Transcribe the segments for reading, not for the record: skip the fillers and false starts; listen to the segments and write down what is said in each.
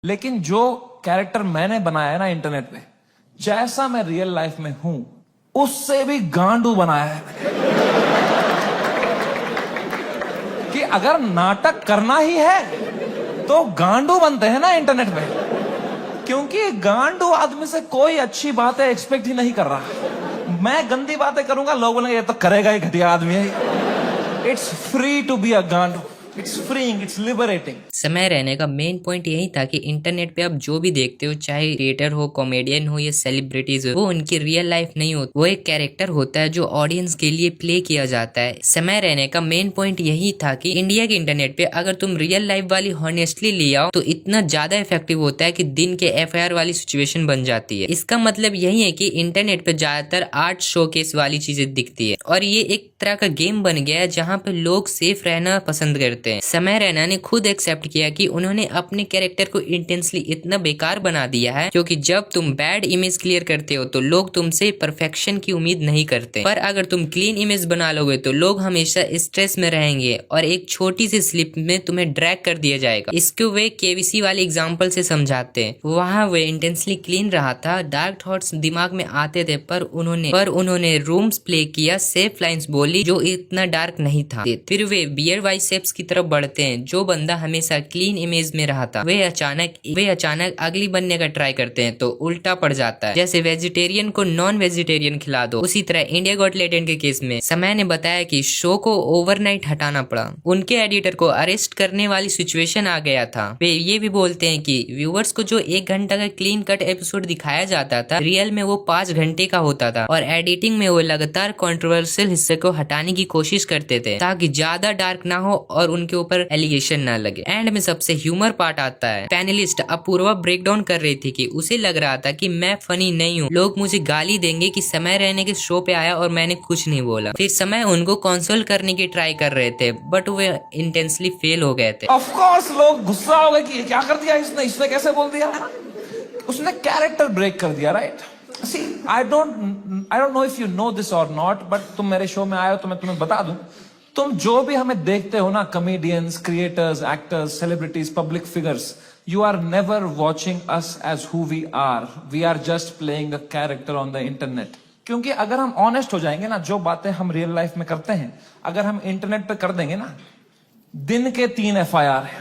लेकिन जो कैरेक्टर मैंने बनाया है ना इंटरनेट पे, जैसा मैं रियल लाइफ में हूं उससे भी गांडू बनाया है मैंने। कि अगर नाटक करना ही है तो गांडू बनते हैं ना इंटरनेट पे, क्योंकि गांडू आदमी से कोई अच्छी बातें एक्सपेक्ट ही नहीं कर रहा। मैं गंदी बातें करूंगा, लोग बोलेंगे ये तो करेगा ही, घटिया आदमी है। It's free to be a गांडू, इट्स फ्रीइंग, इट्स लिबरेटिंग। समय रहने का मेन पॉइंट यही था कि इंटरनेट पे आप जो भी देखते हो, चाहे क्रिएटर हो, कॉमेडियन हो या सेलिब्रिटीज हो, वो उनकी रियल लाइफ नहीं होती, वो एक कैरेक्टर होता है जो ऑडियंस के लिए प्ले किया जाता है। समय रहने का मेन पॉइंट यही था कि इंडिया के इंटरनेट पे अगर तुम रियल लाइफ वाली हॉनेस्टली ले आओ तो इतना ज्यादा इफेक्टिव होता है कि दिन के FIR वाली सिचुएशन बन जाती है। इसका मतलब यही है कि इंटरनेट पे ज्यादातर आर्ट शोकेस वाली चीजें दिखती है और ये एक तरह का गेम बन गया है जहाँ पे लोग सेफ रहना पसंद करते हैं। समय रैना ने खुद एक्सेप्ट किया कि उन्होंने अपने कैरेक्टर को इंटेंसली इतना बेकार बना दिया है, क्योंकि जब तुम बैड इमेज क्लियर करते हो तो लोग तुमसे परफेक्शन की उम्मीद नहीं करते, पर अगर तुम क्लीन इमेज बना लोगे तो लोग हमेशा स्ट्रेस में रहेंगे और एक छोटी सी स्लिप में तुम्हें ड्रैग कर दिया जाएगा। इसको वे KBC वाले एग्जाम्पल से समझाते हैं। वहाँ वे इंटेंसली क्लीन रहा था, डार्क थॉट्स दिमाग में आते थे, पर उन्होंने रूम्स प्ले किया, सेफ लाइन्स बोली जो इतना डार्क नहीं था। फिर वे बियर बाइसेप्स की तरफ बढ़ते हैं। जो बंदा हमेशा क्लीन इमेज में रहा था वे अचानक अगली बनने का ट्राई करते हैं तो उल्टा पड़ जाता है। जैसे वेजिटेरियन को नॉन वेजिटेरियन खिला दो, उसी तरह इंडिया गॉट टैलेंट के केस में समय ने बताया कि शो को ओवरनाइट हटाना पड़ा। उनके एडिटर को अरेस्ट करने वाली सिचुएशन आ गया था। वे ये भी बोलते हैं कि व्यूअर्स को जो 1 घंटा का क्लीन कट एपिसोड दिखाया जाता था, रियल में वो 5 घंटे का होता था और एडिटिंग में वो लगातार कंट्रोवर्शियल हिस्से को हटाने की कोशिश करते थे ताकि ज्यादा डार्क ना हो और उनके ऊपर एलिगेशन ना लगे। एंड में सबसे ह्यूमर पार्ट आता है। पैनलिस्ट अपूर्वा ब्रेक डाउन कर रही थी कि उसे लग रहा था कि मैं फनी नहीं हूँ, लोग मुझे गाली देंगे कि समय रहने के शो पे आया और मैंने कुछ नहीं बोला। फिर समय उनको कंसोल करने की ट्राई कर रहे थे बट वे इंटेंसली फेल हो गए थे। ऑफ कोर्स लोग गुस्सा हो गए कि क्या कर दिया इसने कैसे बोल दिया, उसने कैरेक्टर ब्रेक कर दिया, right. See, I don't know if you know this or not, but तुम मेरे शो में आए हो तो मैं तुम्हें बता दूं, तुम जो भी हमें देखते हो ना, comedians, creators, actors, celebrities, public figures, you are never watching us as who we are. We are just playing a character on the internet. क्योंकि अगर हम ऑनेस्ट हो जाएंगे ना, जो बातें हम रियल लाइफ में करते हैं अगर हम इंटरनेट पे कर देंगे ना, दिन के 3 FIR है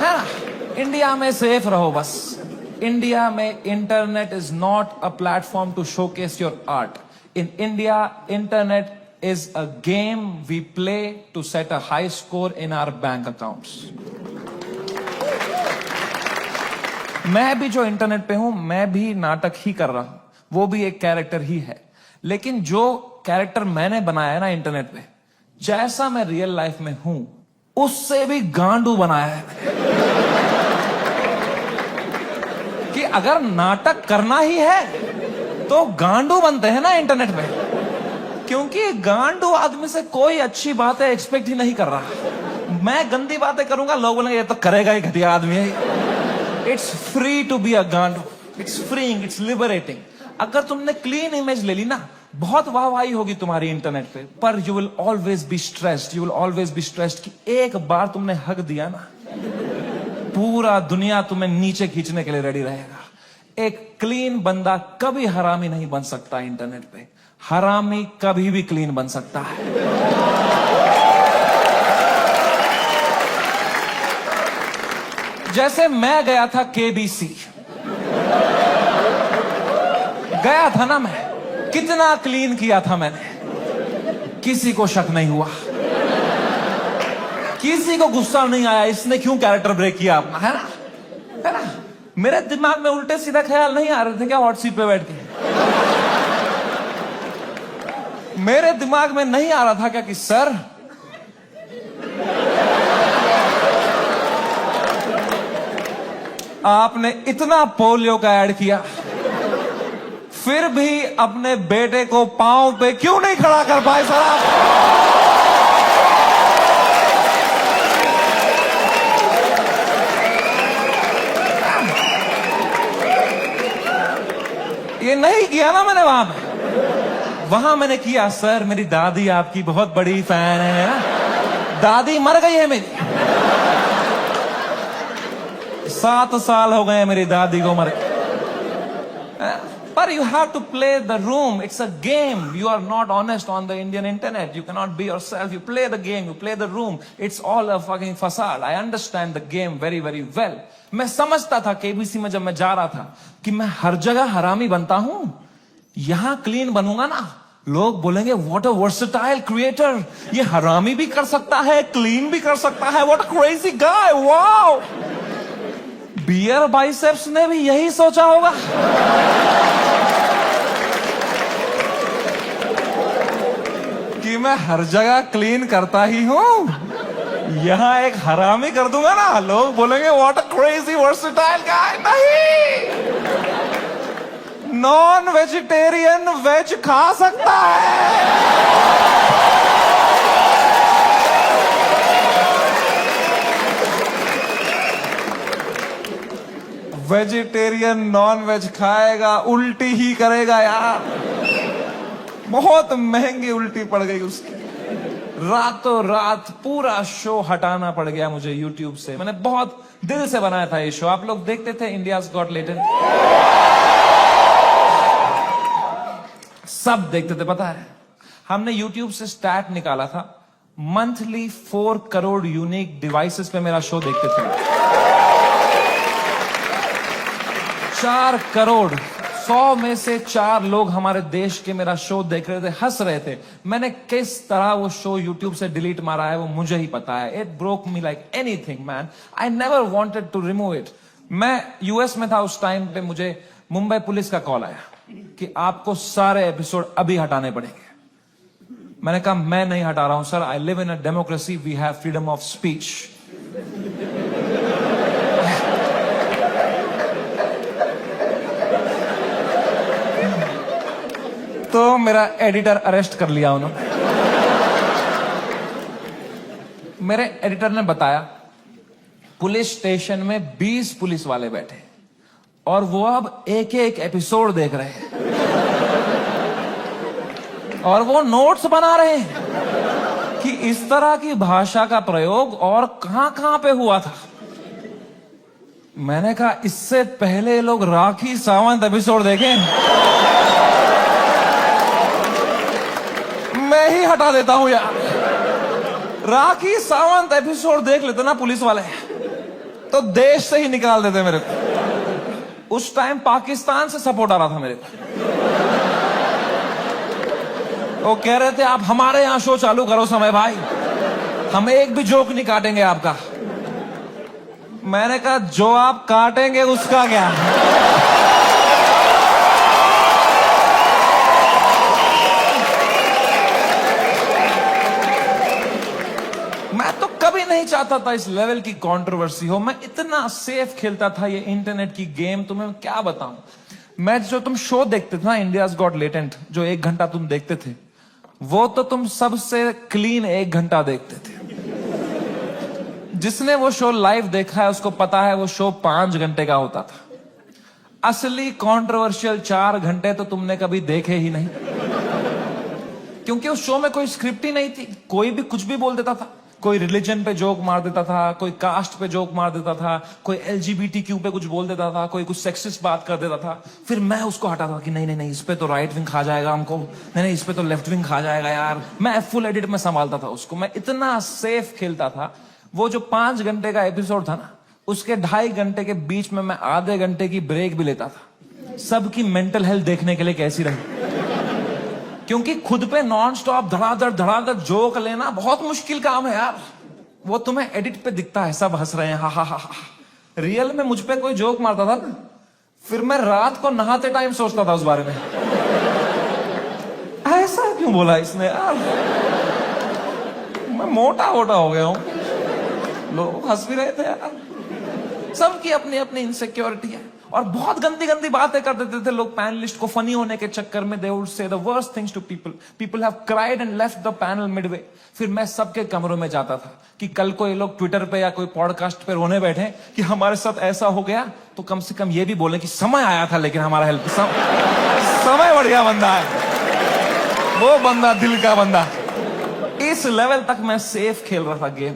ना। इंडिया में सेफ रहो बस। इंडिया में internet is not a platform to showcase your art. In India internet is a game we play to set a high score in our bank accounts. मैं भी जो इंटरनेट पे हूं, मैं भी नाटक ही कर रहा हूं, वो भी एक कैरेक्टर ही है। लेकिन जो कैरेक्टर मैंने बनाया है ना इंटरनेट पे, जैसा मैं रियल लाइफ में हूं उससे भी गांडू बनाया है कि अगर नाटक करना ही है तो गांडू बनते हैं ना इंटरनेट पे, क्योंकि गांडू आदमी से कोई अच्छी बातें एक्सपेक्ट ही नहीं कर रहा। मैं गंदी बातें करूंगा, लोग बोलेंगे ये तो करेगा ही, घटिया आदमी है। It's free to be a गांडू, इट्स फ्रीइंग, इट्स लिबरेटिंग। अगर तुमने क्लीन इमेज ले ली ना, बहुत वाहवाही होगी तुम्हारी इंटरनेट पे, पर you will always be stressed, you will always be stressed कि एक बार तुमने हक दिया ना, पूरा दुनिया तुम्हें नीचे खींचने के लिए रेडी रहेगा। एक क्लीन बंदा कभी हरामी नहीं बन सकता इंटरनेट पे, हरामी कभी भी क्लीन बन सकता है। जैसे मैं गया था KBC, गया था ना, मैं कितना क्लीन किया था मैंने, किसी को शक नहीं हुआ, किसी को गुस्सा नहीं आया इसने क्यों कैरेक्टर ब्रेक किया अपना, है ना। मेरे दिमाग में उल्टे सीधा ख्याल नहीं आ रहे थे क्या हॉट सीट पे बैठ के। मेरे दिमाग में नहीं आ रहा था क्या कि सर आपने इतना पोलियो का ऐड किया, फिर भी अपने बेटे को पांव पे क्यों नहीं खड़ा कर पाए सर आप। ये नहीं किया ना मैंने वहां मैंने किया, सर मेरी दादी आपकी बहुत बड़ी फैन है ना, दादी मर गई है मेरी। 7 साल हो गए मेरी दादी को मरे। But you have to play the room. It's a game. You are not honest on the Indian internet. You cannot be yourself. You play the game. You play the room. It's all a fucking facade. I understand the game very, very well. मैं समझता था KBC में जब मैं जा रहा था कि मैं हर जगह हरामी बनता हूं, यहां क्लीन बनूंगा ना, लोग बोलेंगे व्हाट अ वर्सेटाइल क्रिएटर, ये हरामी भी कर सकता है, क्लीन भी कर सकता है, what a crazy guy, wow. Beer Biceps ने भी यही सोचा होगा। कि मैं हर जगह क्लीन करता ही हूं, यहां एक हरामी कर दूंगा ना, लोग बोलेंगे व्हाट अ क्रेजी वर्सेटाइल गाय। नहीं, नॉन वेजिटेरियन वेज खा सकता है। वेजिटेरियन नॉन वेज खाएगा, उल्टी ही करेगा यार। बहुत महंगी उल्टी पड़ गई उसकी। रातों रात पूरा शो हटाना पड़ गया मुझे यूट्यूब से। मैंने बहुत दिल से बनाया था ये शो। आप लोग देखते थे इंडियाज गॉट लेटेंट? सब देखते थे। पता है, हमने यूट्यूब से स्टैट निकाला था, मंथली 4 करोड़ यूनिक डिवाइसेस पे मेरा शो देखते थे। 4 करोड़, 100 में से 4 लोग हमारे देश के मेरा शो देख रहे थे, हंस रहे थे। मैंने किस तरह वो शो यूट्यूब से डिलीट मारा है वो मुझे ही पता है। It broke me like anything man. I never wanted to remove it. मैं यूएस में था उस टाइम पे, मुझे मुंबई पुलिस का कॉल आया कि आपको सारे एपिसोड अभी हटाने पड़ेंगे। मैंने कहा मैं नहीं हटा रहा हूं sir, I live in a democracy, we have freedom of speech. तो मेरा एडिटर अरेस्ट कर लिया उन्होंने। मेरे एडिटर ने बताया पुलिस स्टेशन में 20 पुलिस वाले बैठे और वो अब एक एक एपिसोड देख रहे हैं और वो नोट्स बना रहे हैं कि इस तरह की भाषा का प्रयोग और कहां कहां पे हुआ था। मैंने कहा इससे पहले लोग राखी सावंत एपिसोड देखें, मैं ही हटा देता हूं यार। राखी सावंत एपिसोड देख लेते ना पुलिस वाले तो देश से ही निकाल देते मेरे को। उस टाइम पाकिस्तान से सपोर्ट आ रहा था मेरे को। वो कह रहे थे आप हमारे यहां शो चालू करो समय भाई, हम एक भी जोक नहीं काटेंगे आपका। मैंने कहा जो आप काटेंगे उसका क्या। मैं तो कभी नहीं चाहता था इस लेवल की कंट्रोवर्सी हो। मैं इतना सेफ खेलता था ये इंटरनेट की गेम, तुम्हें क्या बताऊं। मैं जो तुम शो देखते थे ना इंडियाज गॉट लेटेंट, जो 1 घंटा तुम देखते थे, वो तो तुम सबसे क्लीन 1 घंटा देखते थे। जिसने वो शो लाइव देखा है उसको पता है वो शो 5 घंटे का होता था। असली कंट्रोवर्शियल 4 घंटे तो तुमने कभी देखे ही नहीं, क्योंकि उस शो में कोई स्क्रिप्ट ही नहीं थी। कोई भी कुछ भी बोल देता था। कोई रिलीजन पे जोक मार देता था, कोई कास्ट पे जोक मार देता था, कोई LGBTQ पे कुछ बोल देता था, कोई कुछ सेक्सिस्ट बात कर देता था। फिर मैं उसको हटाता कि नहीं नहीं नहीं, इस पे तो राइट विंग खा जाएगा हमको, नहीं नहीं इस पे तो लेफ्ट विंग खा जाएगा यार। मैं फुल एडिट में संभालता था उसको। मैं इतना सेफ खेलता था। वो जो 5 घंटे का एपिसोड था ना, उसके 2.5 घंटे के बीच में मैं आधे घंटे की ब्रेक भी लेता था, सबकी मेंटल हेल्थ देखने के लिए कैसी रही। क्योंकि खुद पे नॉन स्टॉप धड़ाधड़ जोक लेना बहुत मुश्किल काम है यार। वो तुम्हें एडिट पे दिखता है सब हंस रहे हैं, हा हा हा हा। रियल में मुझ पे कोई जोक मारता था ना, फिर मैं रात को नहाते टाइम सोचता था उस बारे में, ऐसा क्यों बोला इसने यार, मैं मोटा मोटा हो गया हूं। लोग हंस भी रहे थे यार। सबकी अपनी अपनी इनसिक्योरिटी है और बहुत गंदी गंदी बातें कर देते थे लोग पैनलिस्ट को फनी होने के चक्कर में। They would say the worst things to people. People have cried and left the panel midway. फिर मैं सबके कमरों में जाता था कि कल को ये लोग ट्विटर पे या कोई पॉडकास्ट पे रोने बैठे कि हमारे साथ ऐसा हो गया, तो कम से कम ये भी बोले कि समय आया था लेकिन हमारा हेल्प समय बढ़िया बंदा है वो बंदा, दिल का बंदा। इस लेवल तक मैं सेफ खेल रहा था गेम।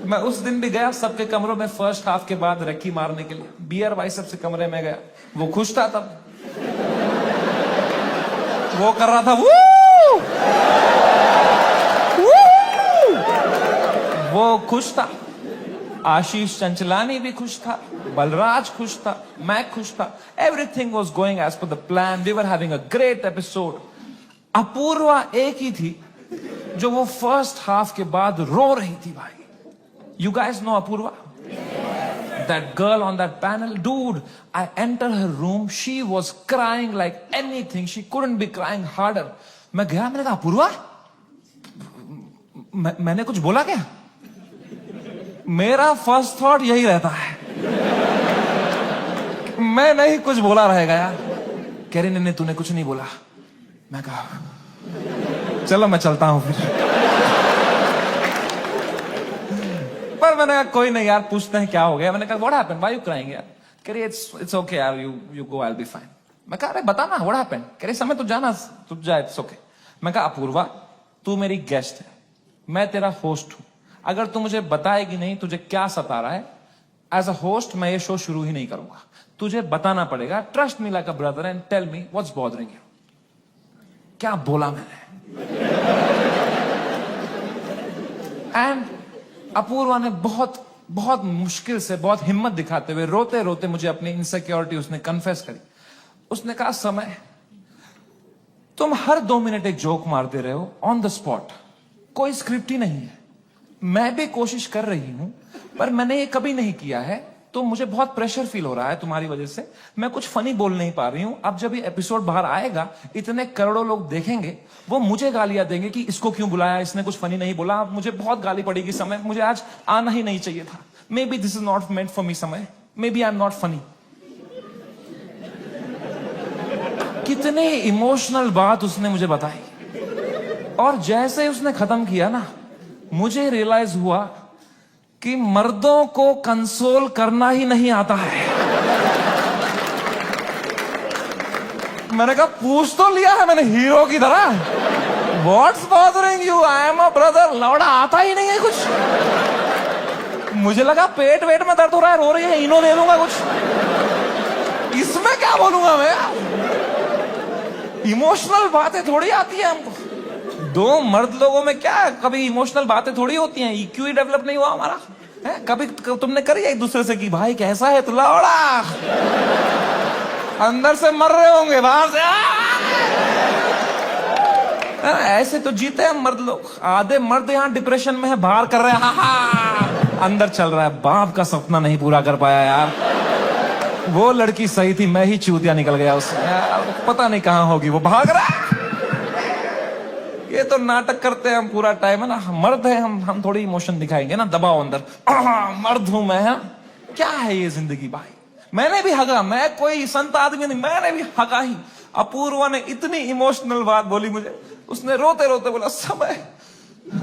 मैं उस दिन भी गया सबके कमरों में फर्स्ट हाफ के बाद रक्की मारने के लिए। बियर बाइसेप से कमरे में गया, वो खुश था तब, वो कर रहा था वू! वो खुश था। आशीष चंचलानी भी खुश था, बलराज खुश था, मैं खुश था। Everything was going as per the plan. We were having a great episode. Apoorva एक ही थी जो वो फर्स्ट हाफ के बाद रो रही थी भाई। You guys know Apurva? That girl on that panel? Dude, I entered her room. She was crying like anything. She couldn't be crying harder. मैं गया, मैंने कहा अपूर्वा, मैंने कुछ बोला क्या? मेरा फर्स्ट थॉट यही रहता है, मैं नहीं कुछ बोला रहेगा यार। कह रही नहीं तूने कुछ नहीं बोला। मैं कहा चलो मैं चलता हूं फिर। पर मैंने कहा कोई नहीं यार, पूछते हैं क्या हो गया। मैंने कहा what happened, why you crying यार? कह रही इट्स ओके यार, you go, I will be fine. मैं कहा अरे बता ना व्हाट हैपेंड। कह रही समय तू जाना, तू जा, इट्स ओके। मैं कहा अपूर्वा, तू मेरी गेस्ट है, मैं तेरा होस्ट हूं। अगर तू मुझे बताएगी नहीं तुझे क्या सता रहा है, एज अ होस्ट मैं ये शो शुरू ही नहीं करूंगा। तुझे बताना पड़ेगा। Trust me like a brother and tell me what's bothering you. क्या बोला मैंने? एंड अपूर्वा ने बहुत बहुत मुश्किल से, बहुत हिम्मत दिखाते हुए, रोते रोते मुझे अपनी इनसिक्योरिटी उसने कन्फेस करी। उसने कहा समय, तुम हर 2 मिनट एक जोक मारते रहे हो ऑन द स्पॉट, कोई स्क्रिप्ट ही नहीं है। मैं भी कोशिश कर रही हूं पर मैंने ये कभी नहीं किया है, तो मुझे बहुत प्रेशर फील हो रहा है तुम्हारी वजह से। मैं कुछ फनी बोल नहीं पा रही हूं। अब जब ये एपिसोड बाहर आएगा, इतने करोड़ों लोग देखेंगे, वो मुझे गालियां देंगे कि इसको क्यों बुलाया, इसने कुछ फनी नहीं बोला। मुझे बहुत गाली पड़ेगी समय, मुझे आज आना ही नहीं चाहिए था। Maybe this is not meant for me समय, maybe I am not funny. कितने इमोशनल बात उसने मुझे बताई, और जैसे उसने खत्म किया ना, मुझे रियलाइज हुआ कि मर्दों को कंसोल करना ही नहीं आता है। मैंने कहा पूछ तो लिया है मैंने हीरो की तरह, what's bothering you, I am a brother. लौड़ा आता ही नहीं है कुछ। मुझे लगा पेट वेट में दर्द हो रहा है, रो रही है, इनो दे दूंगा कुछ, इसमें क्या बोलूंगा मैं। इमोशनल बातें थोड़ी आती है हमको। 2 मर्द लोगों में क्या कभी इमोशनल बातें थोड़ी होती हैं। EQ ही डेवलप नहीं हुआ हमारा है? कभी तुमने करी एक दूसरे से कि भाई कैसा है तू, लौड़ा अंदर से मर रहे होंगे बाहर से ऐसे तो जीते हैं मर्द लोग। आधे मर्द यहाँ डिप्रेशन में है, बाहर कर रहे हैं, अंदर चल रहा है बाप का सपना नहीं पूरा कर पाया यार। वो लड़की सही थी, मैं ही चूतिया निकल गया उससे यार, पता नहीं कहां होगी, वो भाग रहा है। ये तो नाटक करते हैं हम पूरा टाइम है ना। मर्द है हम थोड़ी इमोशन दिखाएंगे ना, दबाओ अंदर, मर्द हूं मैं। क्या है ये जिंदगी भाई। मैंने भी हगा, मैं कोई संत आदमी नहीं, मैंने भी हगा ही। अपूर्वा ने इतनी इमोशनल बात बोली मुझे, उसने रोते रोते बोला समय,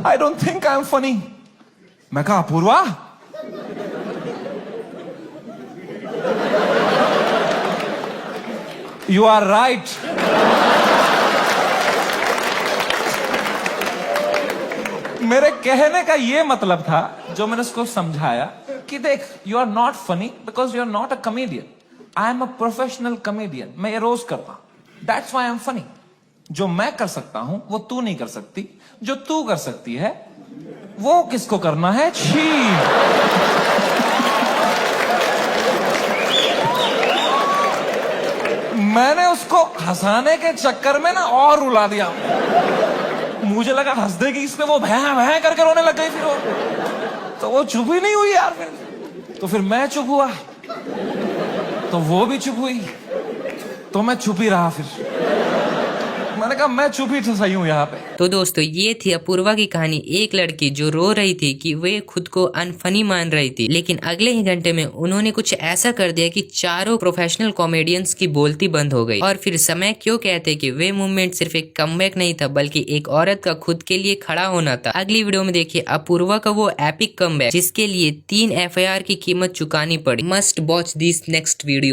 I don't think I am funny. मैं कहा अपूर्वा, यू आर राइट। मेरे कहने का ये मतलब था, जो मैंने उसको समझाया कि देख, you are not funny because you are not a comedian. I am a professional comedian. मैं ये रोज करता हूं, that's why I am funny. जो मैं कर सकता हूं वो तू नहीं कर सकती, जो तू कर सकती है वो किसको करना है, छी। मैंने उसको हंसाने के चक्कर में ना और रुला दिया। मुझे लगा हंस देगी इसमें, वो भैं भैं करके रोने लग गई। फिर वो तो वो चुप ही नहीं हुई यार। तो फिर मैं चुप हुआ, तो वो भी चुप हुई, तो मैं चुप ही रहा। फिर मैंने कहा मैं चुप ही सही हूँ यहाँ पे। तो दोस्तों ये थी अपूर्वा की कहानी। एक लड़की जो रो रही थी कि वे खुद को अनफनी मान रही थी, लेकिन अगले ही घंटे में उन्होंने कुछ ऐसा कर दिया कि चारों प्रोफेशनल कॉमेडियंस की बोलती बंद हो गई। और फिर समय क्यों कहते कि वे मूवमेंट सिर्फ एक कमबैक नहीं था, बल्कि एक औरत का खुद के लिए खड़ा होना था। अगली वीडियो में देखिए अपूर्वा का वो एपिक कमबैक, जिसके लिए 3 FIR की कीमत चुकानी पड़ी। Must watch this next video.